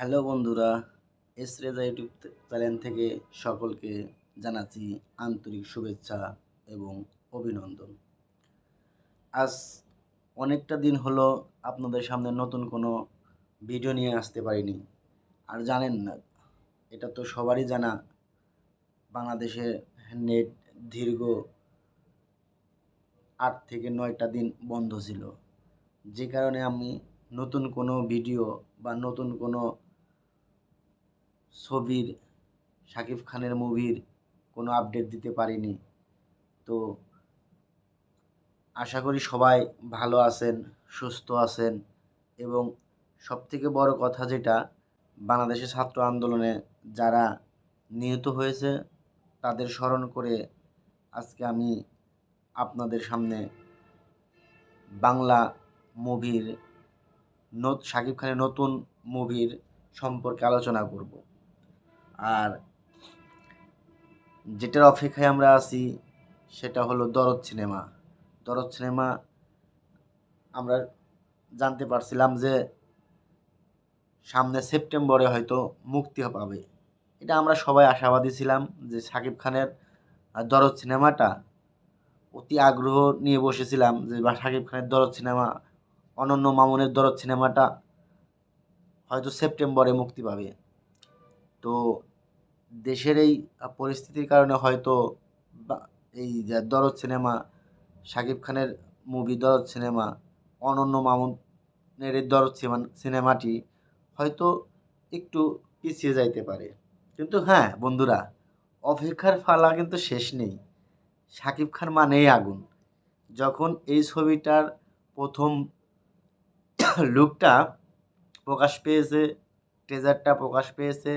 Hello বন্ধুরা, S Reza YouTube channel থেকে সকলকে জানাচ্ছি আন্তরিক শুভেচ্ছা এবং অভিনন্দন। আজ অনেকটা দিন হলো আপনাদের সামনে নতুন কোনো ভিডিও নিয়ে আসতে পারিনি। আর জানেন না, এটা তো সবারই জানা, বাংলাদেশে নেট দীর্ঘ 8 থেকে 9টা দিন বন্ধ ছিল, যে কারণে আমি নতুন কোনো ভিডিও বা নতুন কোনো ছবির শাকিব খানের মুভির কোনো আপডেট দিতে পারিনি। তো আশা করি সবাই ভালো আছেন, সুস্থ আছেন এবং সবথেকে বড় কথা যেটা, বাংলাদেশের ছাত্র আন্দোলনে যারা নিহত হয়েছে তাদের স্মরণ করে আজকে আমি আপনাদের সামনে বাংলা মুভির শাকিব খানের নতুন মুভির সম্পর্কে আলোচনা করব। আর যেটার অপেক্ষায় আমরা আছি সেটা হলো দরদ সিনেমা। দরদ সিনেমা আমরা জানতে পারছিলাম যে সামনে সেপ্টেম্বরে হয়তো মুক্তি পাবে। এটা আমরা সবাই আশাবাদী ছিলাম যে শাকিব খানের দরদ সিনেমাটা অতি আগ্রহ নিয়ে বসেছিলাম যে শাকিব খানের দরদ সিনেমা, অনন্য মামুনের দরদ সিনেমাটা হয়তো সেপ্টেম্বরে মুক্তি পাবে। তো দেশের এই পরিস্থিতির কারণে হয়তো এই যে দরদ সিনেমা, শাকিব খানের মুভি দরদ সিনেমা, অনন্য মামুনের এই দরদ সিনেমাটি হয়তো একটু পিছিয়ে যাইতে পারে। কিন্তু হ্যাঁ বন্ধুরা, অপেক্ষার ফালা কিন্তু শেষ নেই। শাকিব খান মানেই আগুন। যখন এই ছবিটার প্রথম লুকটা প্রকাশ পেয়েছে, ট্রেজারটা প্রকাশ পেয়েছে,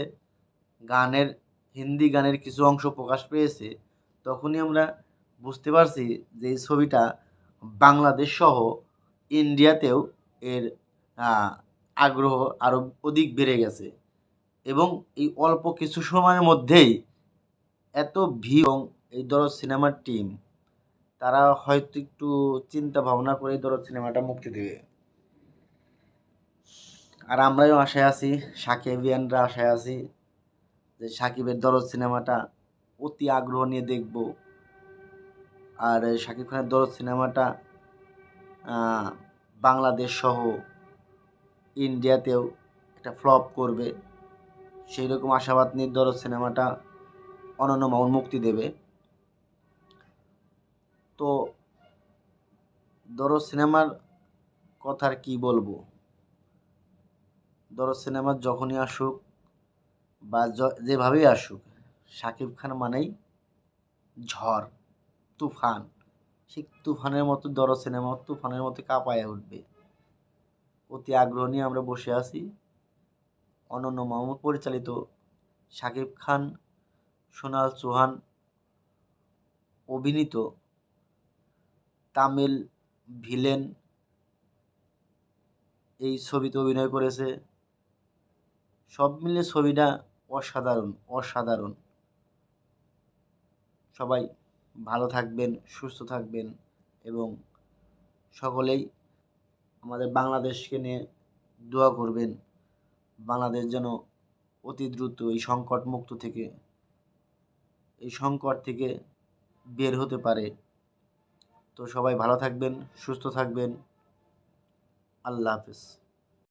গানের হিন্দি গানের কিছু অংশ প্রকাশ পেয়েছে, তখনই আমরা বুঝতে পারছি যে এই ছবিটা বাংলাদেশ সহ ইন্ডিয়াতেও এর আগ্রহ আরও অধিক বেড়ে গেছে এবং এই অল্প কিছু সময়ের মধ্যেই এত ভিড়। এই দরদ সিনেমার টিম তারা হয়তো একটু চিন্তা ভাবনা করে এই দরদ সিনেমাটা মুক্তি দেবে। আর আমরাও আশায় আছি, সাকিবিয়ানরা আশায় আছি যে সাকিবের দরদ সিনেমাটা অতি আগ্রহ নিয়ে দেখব। আর শাকিব খানের দরদ সিনেমাটা বাংলাদেশ সহ ইন্ডিয়াতেও একটা ফ্লপ করবে, সেই রকম আশাবাদ নিয়ে দরদ সিনেমাটা অনন্য মামুন মুক্তি দেবে। তো দরদ সিনেমার কথা আর কি বলবো, দরদ সিনেমা যখনই আসুক বা যেভাবেই আসুক, শাকিব খান মানেই ঝড়, তুফান। ঠিক তুফানের মতো দরদ সিনেমা তুফানের মতো কাঁপায় উঠবে। অতি আগ্রহ নিয়ে আমরা বসে আছি। অনন্য মাহমুদ পরিচালিত, শাকিব খান, সোনাল চৌহান অভিনীত তামিল ভিলেন এই ছবিতে অভিনয় করেছে। সব মিলে ছবিটা অসাধারণ অসাধারণ। সবাই ভালো থাকবেন, সুস্থ থাকবেন এবং সকলেই আমাদের বাংলাদেশকে নিয়ে দোয়া করবেন। বাংলাদেশ যেন অতি দ্রুত এই সংকট থেকে বের হতে পারে। তো সবাই ভালো থাকবেন, সুস্থ থাকবেন। আল্লাহ হাফেজ।